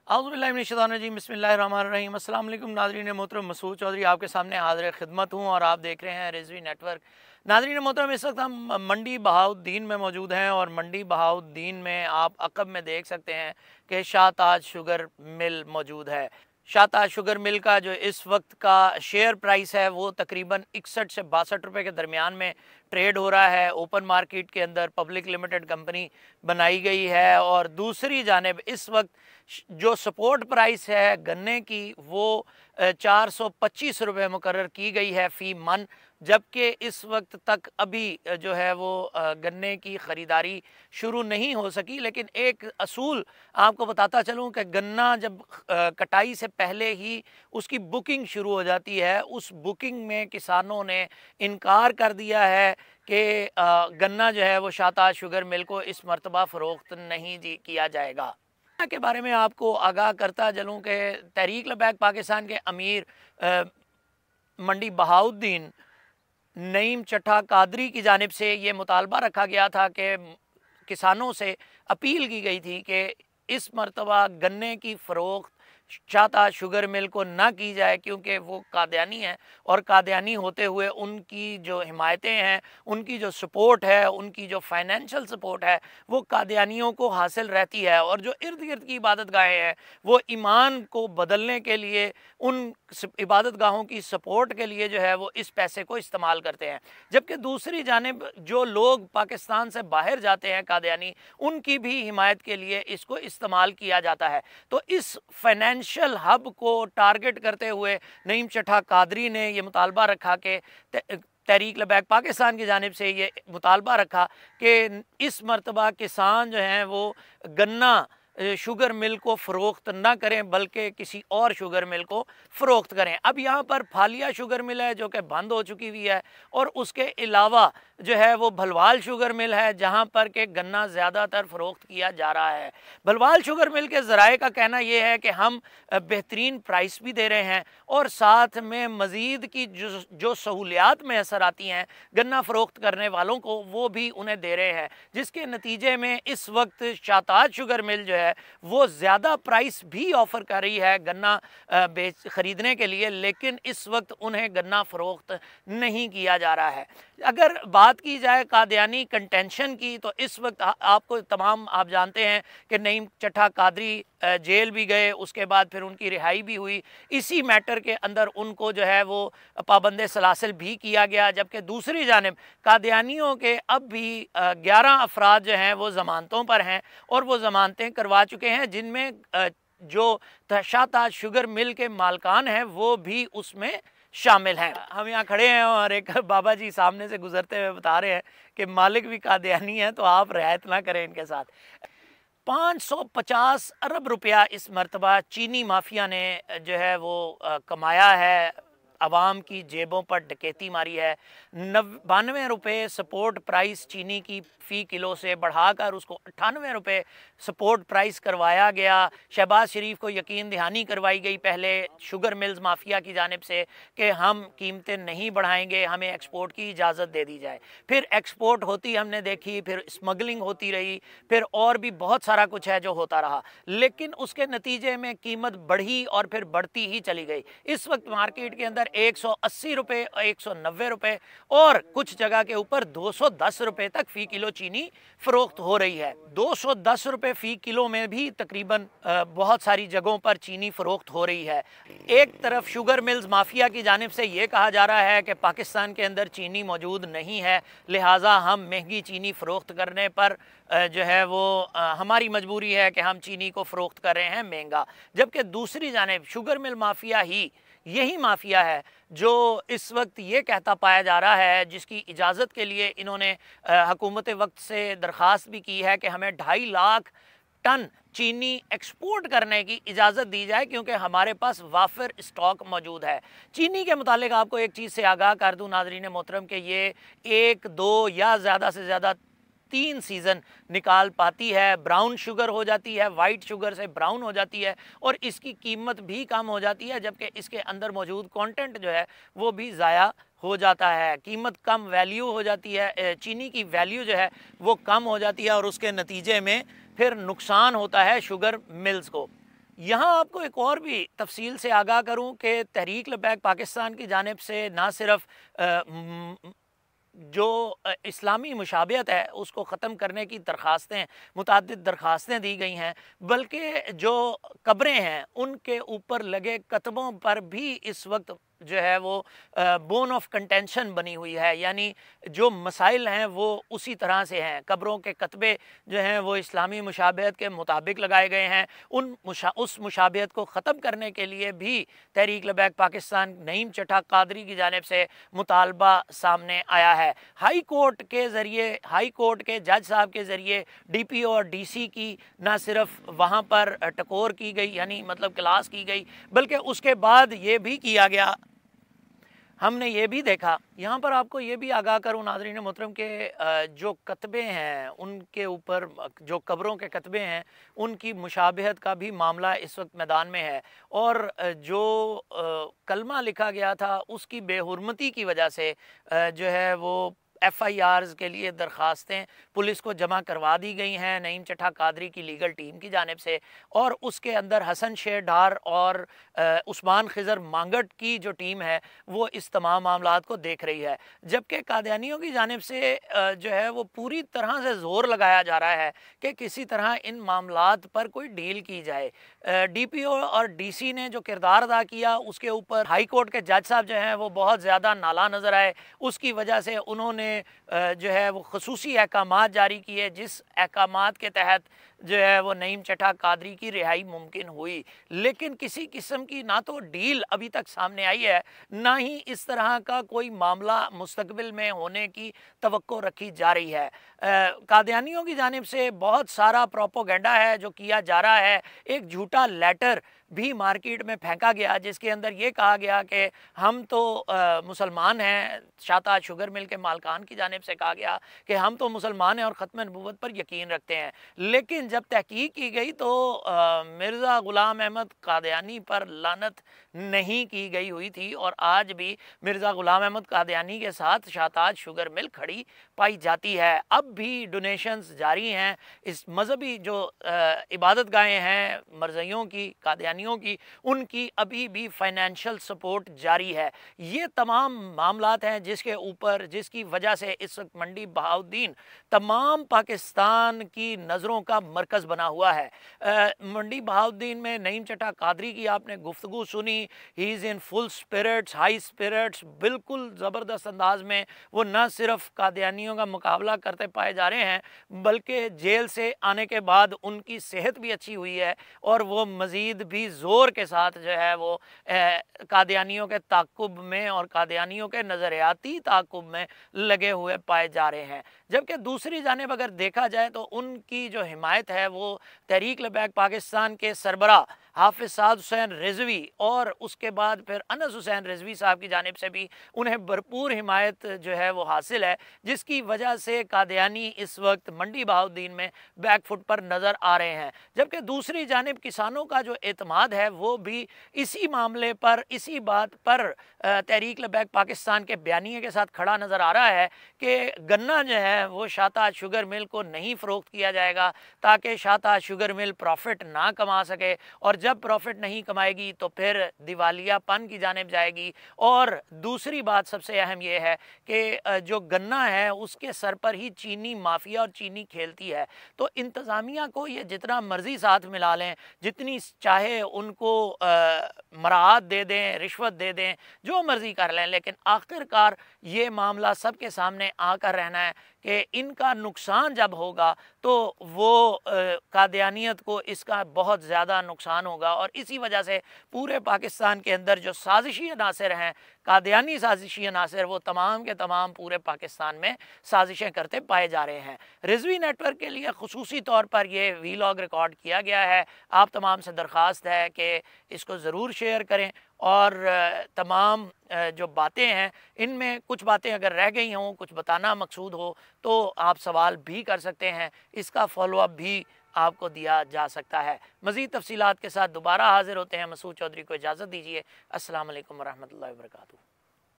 औज़ुबिल्लाहिमिनश्शैतानिर्रजीम बिस्मिल्लाहिर्रहमानिर्रहीम। अस्सलाम वालेकुम नाज़रीन मोहतरम, मसूद चौधरी आपके सामने हाज़िर खिदमत हूँ और आप देख रहे हैं रिजवी नेटवर्क। नाज़रीन मोहतरम, इस वक्त हम मंडी बहाउद्दीन में मौजूद हैं और मंडी बहाउद्दीन में आप अक़ब में देख सकते हैं कि शाहताज शुगर मिल मौजूद है। शाहताज शुगर मिल का जो इस वक्त का शेयर प्राइस है वो तकरीबन 61 से 62 रुपये के दरमियान में ट्रेड हो रहा है। ओपन मार्केट के अंदर पब्लिक लिमिटेड कंपनी बनाई गई है और दूसरी जानिब इस वक्त जो सपोर्ट प्राइस है गन्ने की वो 425 रुपये मुकर्रर की गई है फ़ी मन, जबकि इस वक्त तक अभी जो है वो गन्ने की ख़रीदारी शुरू नहीं हो सकी। लेकिन एक असूल आपको बताता चलूँ कि गन्ना जब कटाई से पहले ही उसकी बुकिंग शुरू हो जाती है, उस बुकिंग में किसानों ने इनकार कर दिया है कि गन्ना जो है वो शाहताज शुगर मिल को इस मरतबा फ़रोख्त नहीं किया जाएगा। के बारे में आपको आगाह करता चलूँ कि तहरीक लबैक पाकिस्तान के अमीर मंडी बहाउद्दीन नईम चट्टा कादरी की जानिब से ये मुतालबा रखा गया था कि किसानों से अपील की गई थी कि इस मरतबा गन्ने की फ़रोख्त शाहताज शुगर मिल को ना की जाए, क्योंकि वो कादियानी है और कादियानी होते हुए उनकी जो हिमायतें हैं, उनकी जो सपोर्ट है, उनकी जो फाइनेंशियल सपोर्ट है वो कादियानियों को हासिल रहती है। और जो इर्द गिर्द की इबादत गाहें हैं वो ईमान को बदलने के लिए, उन इबादत गाहों की सपोर्ट के लिए जो है वो इस पैसे को इस्तेमाल करते हैं। जबकि दूसरी जानिब जो लोग पाकिस्तान से बाहर जाते हैं कादियानी, उनकी भी हिमायत के लिए इसको इस्तेमाल किया जाता है। तो इस फाइनेंशियल हब को टारगेट करते हुए नईम चट्टा कादरी ने यह मुतालबा रखा कि तहरीक लबैक पाकिस्तान की जानिब से ये मुतालबा रखा कि इस मरतबा किसान जो हैं वो गन्ना शुगर मिल को फ़रोख्त ना करें बल्कि किसी और शुगर मिल को फ़रोख्त करें। अब यहाँ पर फालिया शुगर मिल है जो कि बंद हो चुकी हुई है, और उसके अलावा जो है वो भलवाल शुगर मिल है जहाँ पर के गन्ना ज़्यादातर फ़रोख्त किया जा रहा है। भलवाल शुगर मिल के ज़राए का कहना ये है कि हम बेहतरीन प्राइस भी दे रहे हैं और साथ में मज़ीद की जो सहूलियात मैसर आती हैं गन्ना फ़रोख्त करने वालों को वो भी उन्हें दे रहे हैं, जिसके नतीजे में इस वक्त शाहताज शुगर मिल जो है वो ज़्यादा प्राइस भी ऑफ़र कर रही है गन्ना ख़रीदने के लिए, लेकिन इस वक्त उन्हें गन्ना फ़रोख्त नहीं किया जा रहा है। अगर बात की जाए कादियानी कंटेंशन की, तो इस वक्त आपको तमाम आप जानते हैं कि नईम चट्टा कादरी जेल भी गए, उसके बाद फिर उनकी रिहाई भी हुई। इसी मैटर के अंदर उनको जो है वो पाबंद सलासिल भी किया गया, जबकि दूसरी जानिब कादियानियों के अब भी 11 अफराद जो हैं वो ज़मानतों पर हैं और वो ज़मानतें करवा चुके हैं, जिनमें जो शाहताज शुगर मिल के मालकान हैं वो भी उसमें शामिल हैं। हम यहाँ खड़े हैं और एक बाबा जी सामने से गुजरते हुए बता रहे हैं कि मालिक भी कादियानी हैं, तो आप रियायत ना करें इनके साथ। 550 अरब रुपया इस मरतबा चीनी माफिया ने जो है वो कमाया है, आवाम की जेबों पर डकैती मारी है। 92 रुपये सपोर्ट प्राइस चीनी की फ़ी किलो से बढ़ाकर उसको 98 रुपये सपोर्ट प्राइस करवाया गया। शहबाज शरीफ को यकीन दहानी करवाई गई पहले शुगर मिल्स माफिया की जानिब से कि हम कीमतें नहीं बढ़ाएंगे, हमें एक्सपोर्ट की इजाज़त दे दी जाए। फिर एक्सपोर्ट होती हमने देखी, फिर स्मगलिंग होती रही, फिर और भी बहुत सारा कुछ है जो होता रहा, लेकिन उसके नतीजे में कीमत बढ़ी और फिर बढ़ती ही चली गई। इस वक्त मार्केट के अंदर 180 रुपये, 190 रुपये और कुछ जगह के ऊपर 210 रुपये तक फ़ी किलो चीनी फ़रोख्त हो रही है। 210 रुपये फ़ी किलो में भी तकरीबन बहुत सारी जगहों पर चीनी फ़रोख्त हो रही है। एक तरफ शुगर मिल्स माफिया की जानिब से ये कहा जा रहा है कि पाकिस्तान के अंदर चीनी मौजूद नहीं है, लिहाजा हम महंगी चीनी फ़रोख्त करने पर जो है वो हमारी मजबूरी है कि हम चीनी को फ़रोख्त कर रहे हैं महंगा। जबकि दूसरी जानिब शुगर मिल माफिया ही यही माफिया है जो इस वक्त ये कहता पाया जा रहा है, जिसकी इजाज़त के लिए इन्होंने हुकूमत वक्त से दरख्वास्त भी की है कि हमें 2.5 लाख टन चीनी एक्सपोर्ट करने की इजाज़त दी जाए, क्योंकि हमारे पास वाफिर स्टॉक मौजूद है। चीनी के मुतालिक आपको एक चीज़ से आगाह कर दूं नाज़रीन मोहतरम कि ये 1, 2 या ज़्यादा से ज़्यादा 3 सीज़न निकाल पाती है। ब्राउन शुगर हो जाती है, वाइट शुगर से ब्राउन हो जाती है और इसकी कीमत भी कम हो जाती है, जबकि इसके अंदर मौजूद कंटेंट जो है वो भी ज़ाया हो जाता है। कीमत कम, वैल्यू हो जाती है, चीनी की वैल्यू जो है वो कम हो जाती है और उसके नतीजे में फिर नुकसान होता है शुगर मिल्स को। यहाँ आपको एक और भी तफसील से आगाह करूँ कि तहरीक लबैक पाकिस्तान की जानिब से ना सिर्फ जो इस्लामी मुशाबियत है उसको ख़त्म करने की दरख्वास्तें, मुतअद्दिद दरख्वास्तें दी गई हैं, बल्कि जो कब्रें हैं उनके ऊपर लगे कतबों पर भी इस वक्त जो है वो बोन ऑफ कंटेंशन बनी हुई है। यानी जो मसाइल हैं वो उसी तरह से हैं। कब्रों के कतबे जो हैं वो इस्लामी मुशाबियत के मुताबिक लगाए गए हैं। उस मुशाबियत को ख़त्म करने के लिए भी तहरीक लबैक पाकिस्तान नईम चट्टा कादरी की जानिब से मुतालबा सामने आया है। हाई कोर्ट के ज़रिए, हाई कोर्ट के जज साहब के ज़रिए DPO और DC की ना सिर्फ वहाँ पर टकोर की गई, यानी मतलब क्लास की गई, बल्कि उसके बाद ये भी किया गया, हमने ये भी देखा। यहाँ पर आपको ये भी आगाह करूँ नाज़रीन मोहतरम के जो कतबे हैं उनके ऊपर, जो कब्रों के कतबे हैं उनकी मुशाबहत का भी मामला इस वक्त मैदान में है। और जो कलमा लिखा गया था उसकी बेहुरमती की वजह से जो है वो FIRs के लिए दरख्वास्तें पुलिस को जमा करवा दी गई हैं नईम चट्टा कादरी की लीगल टीम की जानिब से। और उसके अंदर हसन शेर डार और उस्मान खिज़र मांगट की जो टीम है वो इस तमाम मामलात को देख रही है। जबकि कादियानियों की जानिब से जो है वो पूरी तरह से ज़ोर लगाया जा रहा है कि किसी तरह इन मामलात पर कोई डील की जाए। DPO और DC ने जो किरदार अदा किया उसके ऊपर हाई कोर्ट के जज साहब जो हैं वो बहुत ज़्यादा नाला नज़र आए। उसकी वजह से उन्होंने जो है वो खसूसी अहकामात जारी किए, जिस अहकामात के तहत जो है वो नईम चट्टा कादरी की रिहाई मुमकिन हुई। लेकिन किसी किस्म की ना तो डील अभी तक सामने आई है, ना ही इस तरह का कोई मामला मुस्तकबिल में होने की तवक्को रखी जा रही है। कादियानियों की जानिब से बहुत सारा प्रोपोगेंडा है जो किया जा रहा है। एक झूठा लेटर भी मार्केट में फेंका गया जिसके अंदर ये कहा गया कि हम तो मुसलमान हैं। शाहताज शुगर मिल के मालकान की जानिब से कहा गया कि हम तो मुसलमान हैं और ख़त्म नबूवत पर यकीन रखते हैं। लेकिन जब तहकीक की गई तो मिर्ज़ा ग़ुलाम अहमद कादियानी पर लानत नहीं की गई हुई थी और आज भी मिर्ज़ा ग़ुलाम अहमद कादियानी के साथ शाहताज शुगर मिल खड़ी पाई जाती है। अब भी डोनेशंस जारी हैं। इस मजहबी जो इबादत गाहें हैं मरज़इयों की, कादियानियों की, उनकी अभी भी फाइनेंशियल सपोर्ट जारी है। ये तमाम मामलात हैं जिसके ऊपर, जिसकी वजह से इस वक्त मंडी बहाउद्दीन तमाम पाकिस्तान की नज़रों का मरकज़ बना हुआ है। मंडी बहाउद्दीन में नईम चट्टा कादरी की आपने गुफ्तगू सुनी। He is in full spirits, high spirits, बिल्कुल ज़बरदस्त अंदाज में वो न सिर्फ कादियानियों का मुकाबला करते पाए जा रहे हैं, बल्कि जेल से आने के बाद उनकी सेहत भी अच्छी हुई है और वो मज़ीद भी ज़ोर के साथ जो है वो कादियानियों के ताक़ुब में और कादियानियों के नज़रियाती ताक़ुब में लगे हुए पाए जा रहे हैं। जबकि दूसरी जानिब अगर देखा जाए तो उनकी जो हिमायत है वो तहरीक लबैक पाकिस्तान के सरबरा हाफिज़ साद हुसैन रिजवी और उसके बाद फिर अनस हुसैन रिजवी साहब की जानिब से भी उन्हें भरपूर हिमायत जो है वो हासिल है, जिसकी वजह से कादियानी इस वक्त मंडी बहाउद्दीन में बैक फुट पर नज़र आ रहे हैं। जबकि दूसरी जानिब किसानों का जो एतमाद है वो भी इसी मामले पर, इसी बात पर तहरीक लबैक पाकिस्तान के बयानिए के साथ खड़ा नज़र आ रहा है कि गन्ना जो है वो शाहताज शुगर मिल को नहीं फ़रोख्त किया जाएगा ताकि शाहताज शुगर मिल प्रॉफिट ना कमा सके, और जब प्रॉफिट नहीं कमाएगी तो फिर दिवालियापन की जानिब जाएगी। और दूसरी बात सबसे अहम यह है कि जो गन्ना है उसके सर पर ही चीनी माफिया और चीनी खेलती है। तो इंतज़ामिया को ये जितना मर्ज़ी साथ मिला लें, जितनी चाहे उनको मराहत दे दें, रिश्वत दे दें, जो मर्ज़ी कर लें, लेकिन आखिरकार ये मामला सबके सामने आकर रहना है कि इनका नुकसान जब होगा तो वो कादियानियत को इसका बहुत ज़्यादा नुकसान होगा। और इसी वजह से पूरे पाकिस्तान के अंदर जो साजिशी अनासर हैं, कादियानी साजिशी अनासर, वो तमाम के तमाम पूरे पाकिस्तान में साजिशें करते पाए जा रहे हैं। रिजवी नेटवर्क के लिए ख़ुसूसी तौर पर ये वीलॉग रिकॉर्ड किया गया है। आप तमाम से दरख्वास्त है कि इसको ज़रूर शेयर करें और तमाम जो बातें हैं इनमें कुछ बातें अगर रह गई हों, कुछ बताना मकसूद हो तो आप सवाल भी कर सकते हैं, इसका फॉलोअप भी आपको दिया जा सकता है। मज़ीद तफसीलात के साथ दोबारा हाज़िर होते हैं। मसूद चौधरी को इजाज़त दीजिए। अस्सलाम वालेकुम वरहमतुल्लाहि वबरकातुहू।